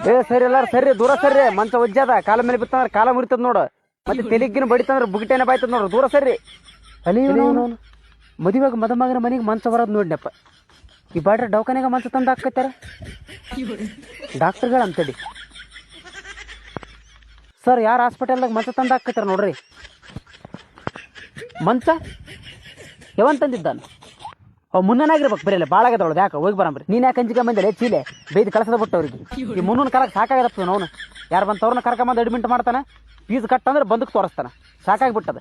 ಏ ಸರಿ ಎಲ್ಲಾರ ಸರಿ ದೂರ ಸರ್ರಿ ಮಂಚ ಒಜ್ಜದ ಕಾಲ ಮೇಲೆ ಬಿತ್ತಂದ್ರೆ ಕಾಲ ಮುರಿತದ ನೋಡು ಮತ್ತೆ ತೆಲಿಗಿನ ಬಡಿತಂದ್ರೆ ಬುಗಿಟೇನೆ ಬಾಯ್ತದ ನೋಡು ದೂರ ಸರ್ರಿ ಅಲ್ಲಿ ಮದುವೆಗ ಮಗನ ಮನೆಗೆ ಮಂಚ ಬರೋದು ನೋಡಿನಪ್ಪ ಈ ಬಾಡ್ರೆ ದವಾಖಾನೆಗೆ ಮಂಚ ತಂದು ಹಾಕತ್ತಾರ ಡಾಕ್ಟರ್ಗಳು ಅಂತಡಿ ಸರ್ ಯಾರು ಹಾಸ್ಪಿಟಲ್ದಾಗ ಮಂಚ ತಂದು ಹಾಕತ್ತಾರ ನೋಡ್ರಿ ಮಂಚ ಯಾವನ್ ತಂದಿದ್ದಾನ ಅವ್ ಮುನ್ನನಾಗಿರ್ಬೇಕು ಬರೀಲ್ಲ ಭಾಳ ಆಗದವಳು ಯಾಕೆ ಹೋಗಿ ಬರಂಬ್ರಿ ನೀನು ಯಾಕೆ ಅಂಜಿಕೆ ಬಂದಿಲ್ಲ ಚೀಲೆ ಬೈದು ಕಳ್ಸದ ಬಿಟ್ಟು ಅವ್ರಿಗೆ ಈ ಮುನ್ನೂನ ಕಾಲಕ್ಕೆ ಸಾಕಾಗತ್ತ ಅವನು ಯಾರು ಬಂತವ್ರನ್ನ ಕರ್ಕೊಂಬಂದು ಅಡ್ಮಿಟ್ ಮಾಡ್ತಾನೆ ಫೀಸ್ ಕಟ್ಟಂದ್ರೆ ಬಂದಕ್ಕೆ ತೋರಿಸ್ತಾನೆ ಸಾಕಾಗಿಬಿಟ್ಟದ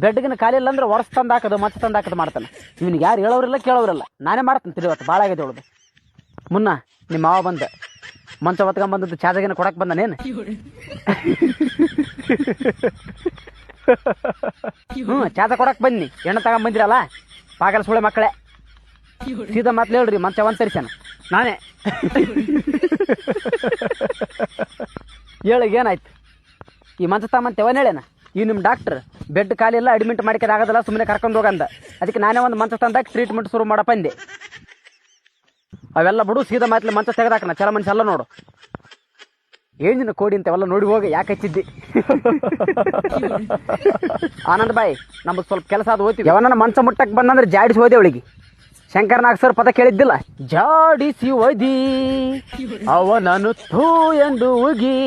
ಬೆಡ್ಗಿನ ಖಾಲಿ ಇಲ್ಲ ಅಂದ್ರೆ ವರ್ಷ ತಂದು ಹಾಕೋದು ಮತ್ತೆ ತಂದು ಹಾಕೋದು ಮಾಡ್ತಾನೆ ಇವ್ನಿಗೆ ಯಾರು ಹೇಳೋರಿಲ್ಲ ಕೇಳೋರಿಲ್ಲ ನಾನೇ ಮಾಡ್ತೀನಿ ತಿಳಿವತ್ತು ಭಾಳ ಆಗಿದೆ ಅವಳದು ಮುನ್ನ ನಿಮ್ಮ ಮಾವ ಬಂದ ಮಂಚ ಹೊತ್ಕೊಂಬಂದದ್ದು ಚಾಜಗಿನ ಕೊಡಕ್ಕೆ ಬಂದನೇನು ಹ್ಞೂ ಚಾದ ಕೊಡಕ್ಕೆ ಬನ್ನಿ ಎಣ್ಣೆ ತಗೊಂಬಂದಿರಲ್ಲ ಪಾಗಲ್ ಸುಳೆ ಮಕ್ಕಳೇ ಸೀದಾ ಮಾತು ಹೇಳ್ರಿ ಮಂಚ ಒಂದು ಸರಿಸ್ಯಾನ ನಾನೇ ಹೇಳಿ ಏನಾಯ್ತು ಈ ಮಂಚ ತಗೊಂಬಂತ ಯಾವನ್ ಹೇಳೇನ ಈ ನಿಮ್ಮ ಡಾಕ್ಟ್ರ್ ಬೆಡ್ ಖಾಲಿ ಎಲ್ಲ ಅಡ್ಮಿಟ್ ಮಾಡಿಕೆ ಆಗೋದಿಲ್ಲ ಸುಮ್ಮನೆ ಕರ್ಕೊಂಡು ಹೋಗಂದ ಅದಕ್ಕೆ ನಾನೇ ಒಂದು ಮಂಚ ತಂದಾಕಿ ಟ್ರೀಟ್ಮೆಂಟ್ ಶುರು ಮಾಡಪ್ಪ ಅಂದೆ ಅವೆಲ್ಲ ಬಿಡು ಸೀದಾ ಮಾತಲ್ಲಿ ಮಂಚ ತೆಗೆದಾಕನ ಚಲ ಮನುಷ್ಯ ಎಲ್ಲ ನೋಡು ಏನಿನ ಕೋಡಿ ಅಂತೆಲ್ಲ ನೋಡಿ ಹೋಗಿ ಯಾಕೆ ಹಚ್ಚಿದ್ದಿ ಆನಂದ್ ಬಾಯ್ ನಮಗೆ ಸ್ವಲ್ಪ ಕೆಲಸ ಅದು ಹೋಗ್ತೀವಿ ಯಾವನ್ನ ಮಂಚ ಮುಟ್ಟಕ್ಕೆ ಬಂದಂದ್ರೆ ಜಾಡಿಸಿ ಹೋದೆ ಅವಳಿಗೆ ಶಂಕರ್ನಾಗ್ ಸರ್ ಪದ ಕೇಳಿದ್ದಿಲ್ಲ ಜಾಡಿಸಿ ಒದಿ ಅವನನ್ನು ಥೂ ಎಂದು ಉಗಿ